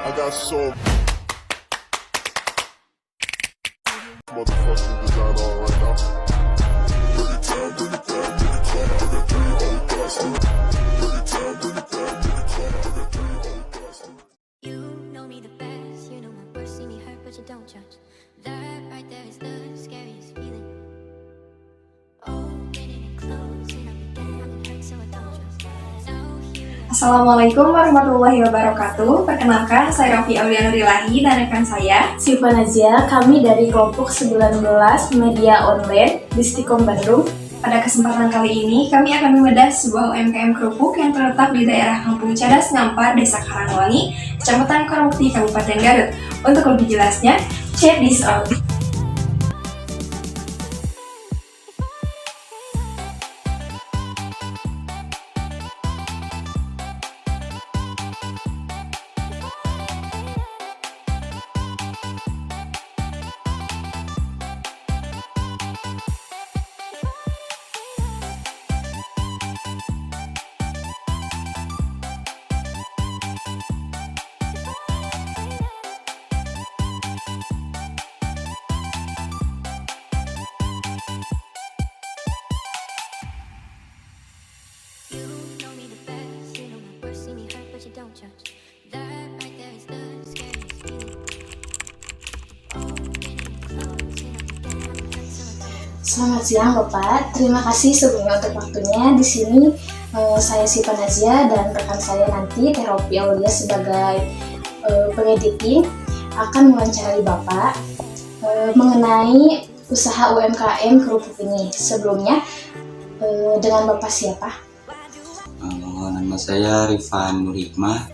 I got so motherfucking design on right now. Bring it down, bring it down, bring it down. I got three old bastards. Bring it down, bring it down, bring it down. I got three old bastards. You know me the best, you know my worst, see me hurt but you don't judge. That right there is the scariest feeling. Opening and closing up again, I'm hurt so I don't trust. Now here I am. Assalamualaikum warahmatullahi wabarakatuh. Perkenalkan, saya Rofi Aulianurilahi dan rekan saya Siva Nazia, kami dari kelompok 19 Media Online di Stikom Bandung. Pada kesempatan kali ini, kami akan membedah sebuah UMKM kerupuk yang terletak di daerah Kampung Cadas Ngampar, Desa Karangwangi, Kecamatan Karangmukti, Kabupaten Garut. Untuk lebih jelasnya, check this out. You know me the best, you know my worst, see me hurt but you don't judge. That right there is the scariest feeling. Opening and closing up again, I'm hurt so I don't trust. Selamat siang Bapak, terima kasih sebelumnya untuk waktunya. Di sini saya Siva Nazia dan rekan saya nanti Teh Rofi Aulia sebagai pengediting akan mewawancarai Bapak mengenai usaha UMKM kerupuk ini. Sebelumnya dengan Bapak siapa? Nama saya Rifan Nur Hikmah,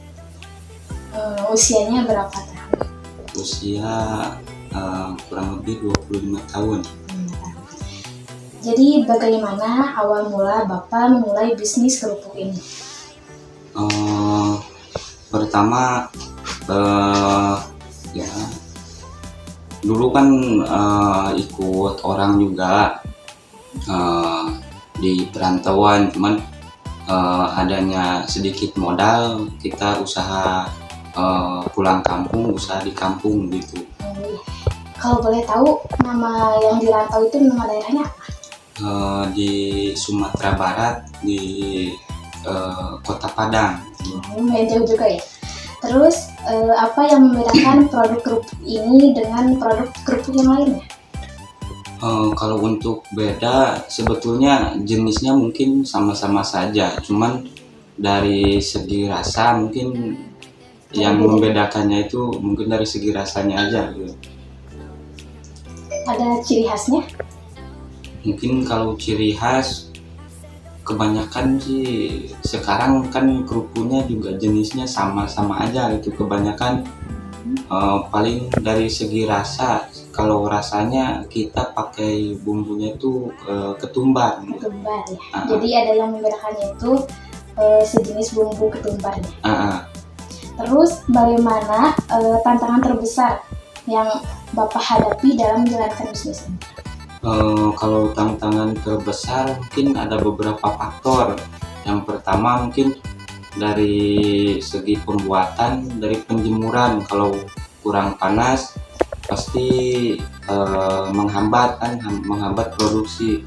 Usianya berapa tahun? usia kurang lebih 25 tahun. Jadi bagaimana awal mula Bapak memulai bisnis kerupuk ini? Pertama, ya dulu kan ikut orang juga di perantauan, cuman adanya sedikit modal, kita usaha pulang kampung, usaha di kampung gitu. Kalau boleh tahu nama yang dirantau itu nama daerahnya apa? Di Sumatera Barat, di Kota Padang. Lumayan jauh juga ya. Terus apa yang membedakan produk kerupuk ini dengan produk kerupuk yang lainnya? Kalau untuk beda, sebetulnya jenisnya mungkin sama-sama saja, cuman dari segi rasa mungkin yang membedakannya itu mungkin dari segi rasanya aja gitu. Ada ciri khasnya? Mungkin kalau ciri khas, kebanyakan sih sekarang kan kerupuknya juga jenisnya sama-sama aja gitu, kebanyakan paling dari segi rasa. Kalau rasanya kita pakai bumbunya itu ketumbar. Ketumbar ya. Jadi ada yang membedakannya itu sejenis bumbu ketumbarnya. Terus bagaimana tantangan terbesar yang Bapak hadapi dalam menjalankan bisnis ini? Kalau tantangan terbesar mungkin ada beberapa faktor. Yang pertama mungkin dari segi pembuatan, dari penjemuran. Kalau kurang panas pasti menghambat produksi.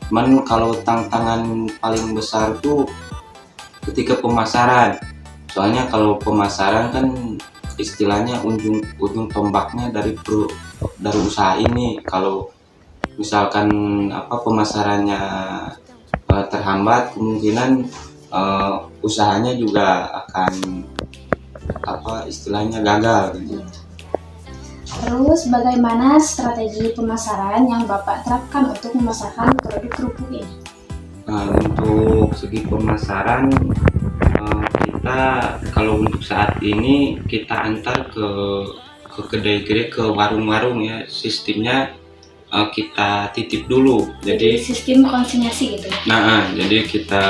Cuman kalau tantangan paling besar tuh ketika pemasaran. Soalnya kalau pemasaran kan istilahnya ujung tombaknya dari usaha ini. Kalau misalkan pemasarannya terhambat, kemungkinan usahanya juga akan istilahnya gagal gitu. Terus bagaimana strategi pemasaran yang Bapak terapkan untuk memasarkan produk kerupuk ini? Untuk segi pemasaran, kita kalau untuk saat ini kita antar ke kedai-kedai, ke warung-warung ya. Sistemnya kita titip dulu. Jadi sistem konsinyasi gitu ya? Jadi kita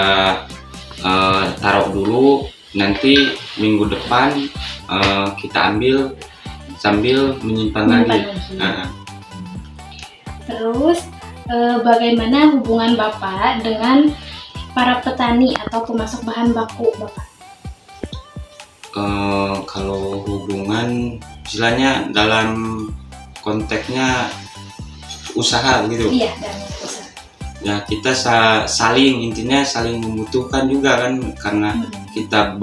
taruh dulu, nanti minggu depan kita ambil sambil menyimpan lagi. Terus bagaimana hubungan Bapak dengan para petani atau pemasok bahan baku Bapak? Kalau hubungan istilahnya dalam konteksnya usaha gitu Iya, dan usaha. ya, kita intinya saling membutuhkan juga kan, karena kita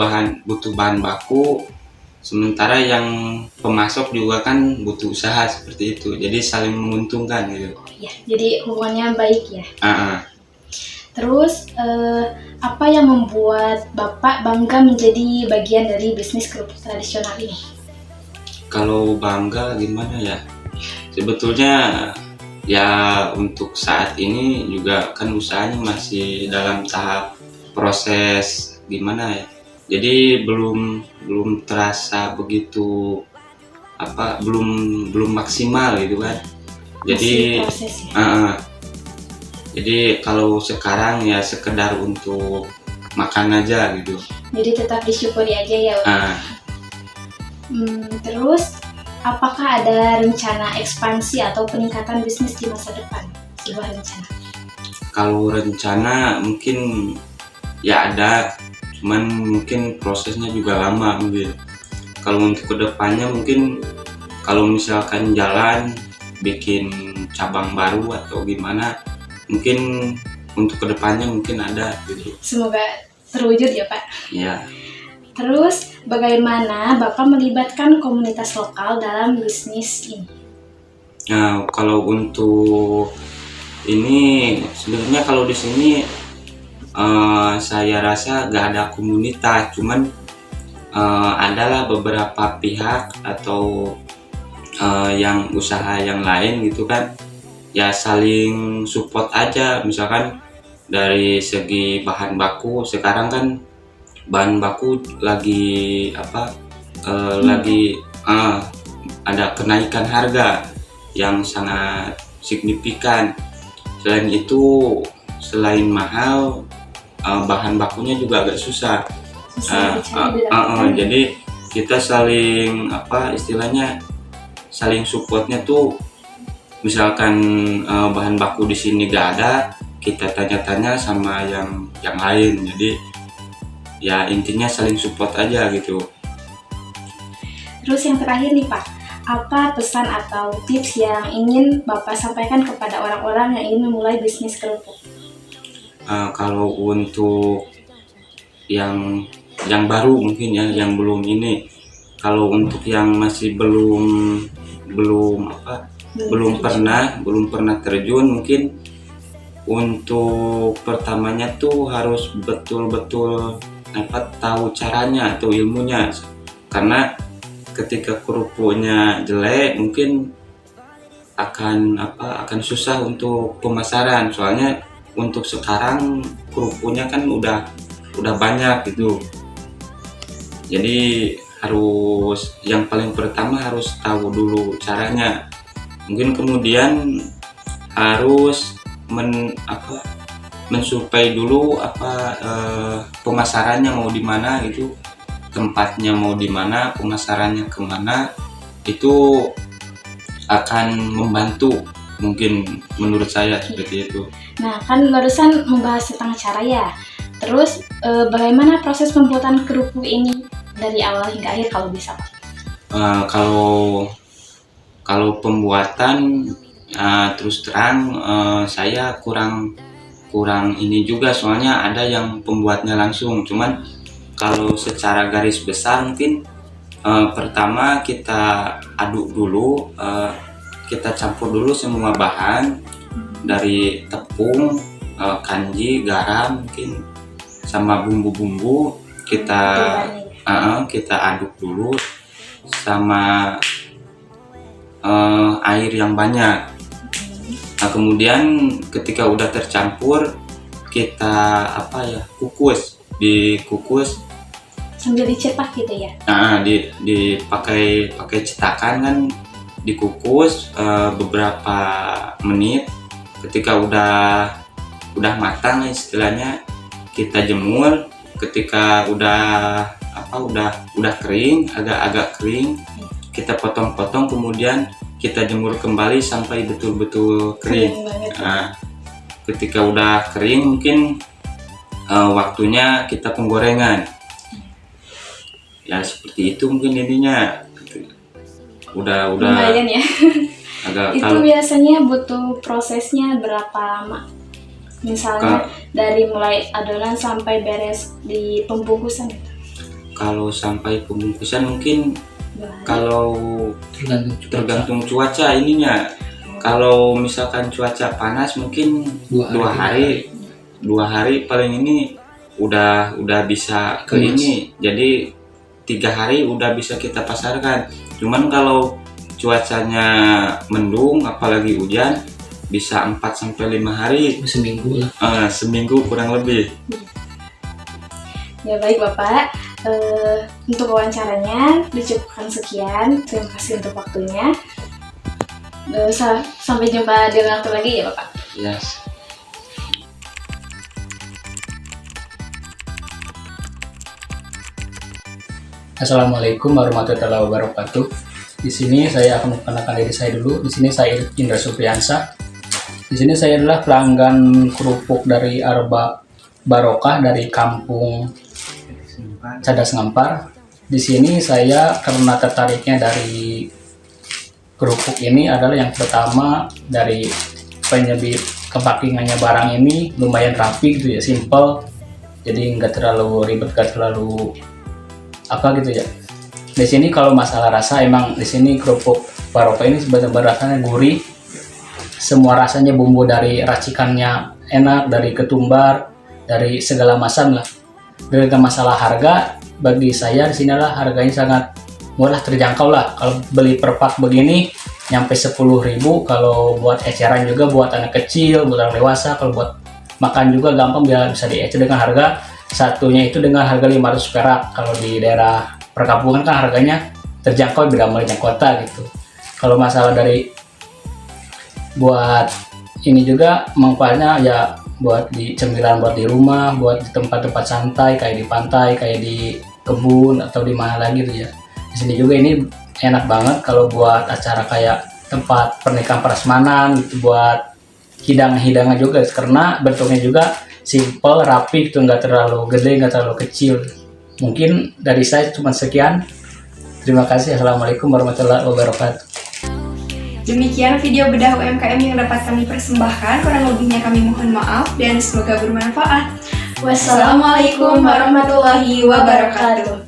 butuh bahan baku, sementara yang pemasok juga kan butuh usaha seperti itu, jadi saling menguntungkan gitu. Iya, jadi hubungannya baik ya. Terus Apa yang membuat Bapak bangga menjadi bagian dari bisnis kerupuk tradisional ini? kalau bangga gimana ya, sebetulnya ya untuk saat ini juga kan usahanya masih dalam tahap proses gimana ya, jadi belum terasa begitu belum maksimal gitu kan, jadi Masih proses ya? jadi kalau sekarang ya sekedar untuk makan aja gitu. Jadi tetap disyukuri aja ya. Terus, apakah ada rencana ekspansi atau peningkatan bisnis di masa depan? Sebuah rencana. Kalau rencana mungkin ya ada, cuman mungkin prosesnya juga lama mungkin. Kalau untuk kedepannya mungkin kalau misalkan jalan bikin cabang baru atau gimana, mungkin untuk kedepannya mungkin ada gitu. Semoga terwujud ya Pak. Ya. Terus, bagaimana Bapak melibatkan komunitas lokal dalam bisnis ini? Nah, kalau untuk ini sebenarnya kalau di sini saya rasa nggak ada komunitas, cuman adalah beberapa pihak atau yang usaha yang lain gitu kan, ya saling support aja. Misalkan dari segi bahan baku, sekarang kan bahan baku lagi lagi ada kenaikan harga yang sangat signifikan. Selain itu, selain mahal, bahan bakunya juga agak susah. Jadi kita saling istilahnya saling supportnya tuh, misalkan bahan baku di sini gak ada, kita tanya-tanya sama yang lain. Jadi ya intinya saling support aja gitu. Terus yang terakhir nih Pak, apa pesan atau tips yang ingin Bapak sampaikan kepada orang-orang yang ingin memulai bisnis kerupuk? Kalau untuk yang baru mungkin ya, yang belum ini, kalau untuk yang masih belum pernah terjun, mungkin untuk pertamanya tuh harus betul-betul tahu caranya atau ilmunya, karena ketika kerupuknya jelek mungkin akan susah untuk pemasaran. Soalnya untuk sekarang kerupuknya kan udah banyak gitu, jadi harus yang paling pertama harus tahu dulu caranya. Mungkin kemudian harus mensuplai dulu pemasarannya mau di mana gitu, tempatnya mau di mana, pemasarannya kemana, itu akan membantu mungkin menurut saya seperti itu. Nah, kan barusan membahas tentang cara ya. Terus, bagaimana proses pembuatan kerupuk ini dari awal hingga akhir kalau bisa Pak? Kalau pembuatan terus terang saya kurang ini juga, soalnya ada yang pembuatnya langsung. Cuman kalau secara garis besar mungkin pertama kita aduk dulu, kita campur dulu semua bahan dari tepung, kanji, garam mungkin sama bumbu-bumbu, kita aduk dulu sama air yang banyak. Nah, kemudian ketika udah tercampur, kita dikukus Sambil dicetak gitu ya? dipakai cetakan kan, dikukus beberapa menit. Ketika udah matang istilahnya, kita jemur. Ketika udah kering, agak kering, kita potong-potong, kemudian kita jemur kembali sampai betul-betul kering. Ketika udah kering mungkin waktunya kita penggorengan. Ya seperti itu mungkin ininya. Udah Lumayan ya. agak Itu kalau biasanya butuh prosesnya berapa lama? Misalnya dari mulai adonan sampai beres di pembungkusan. kalau sampai pembungkusan mungkin 2 hari. kalau tergantung cuaca ininya. Kalau misalkan cuaca panas mungkin 2 hari paling ini udah bisa ke ini. Jadi 3 hari udah bisa kita pasarkan. Cuman kalau cuacanya mendung apalagi hujan bisa 4 sampai 5 hari. Seminggu lah. Seminggu kurang lebih. Ya baik Bapak, untuk wawancaranya dicukupkan sekian. Terima kasih untuk waktunya. Sampai jumpa di waktu lagi ya Bapak. Yes. Assalamualaikum warahmatullahi wabarakatuh. Di sini saya akan memperkenalkan diri saya dulu. Di sini saya Indra Supriyansa. Di sini saya adalah pelanggan kerupuk dari Arba Barokah dari kampung Cadas Ngampar. Di sini saya karena tertariknya dari kerupuk ini adalah yang pertama dari kepakingannya barang ini lumayan rapi gitu ya, simple. Jadi nggak terlalu ribet, nggak terlalu apa gitu ya. Di sini kalau masalah rasa emang di sini kerupuk Barokah ini benar-benar rasanya gurih. Semua rasanya bumbu dari racikannya enak, dari ketumbar, dari segala macam lah. Dengan masalah harga bagi saya di sini lah harganya sangat murah, terjangkau lah. Kalau beli per pak begini nyampe 10.000. Kalau buat eceran juga buat anak kecil, buat orang dewasa, kalau buat makan juga gampang bisa diecer dengan harga satunya itu dengan harga 500 perak. Kalau di daerah perkampungan kan harganya terjangkau beda sama di kota gitu. Kalau masalah dari buat ini juga manfaatnya ya buat di cemilan, buat di rumah, buat di tempat-tempat santai kayak di pantai, kayak di kebun atau di mana lagi tuh ya. Di sini juga ini enak banget kalau buat acara kayak tempat pernikahan prasmanan gitu, buat hidangan juga karena bentuknya juga simple, rapi gitu, nggak terlalu gede, nggak terlalu kecil. Mungkin dari saya cuma sekian. Terima kasih. Assalamualaikum warahmatullahi wabarakatuh. Demikian video bedah UMKM yang dapat kami persembahkan. Kurang lebihnya kami mohon maaf dan semoga bermanfaat. Wassalamualaikum warahmatullahi wabarakatuh.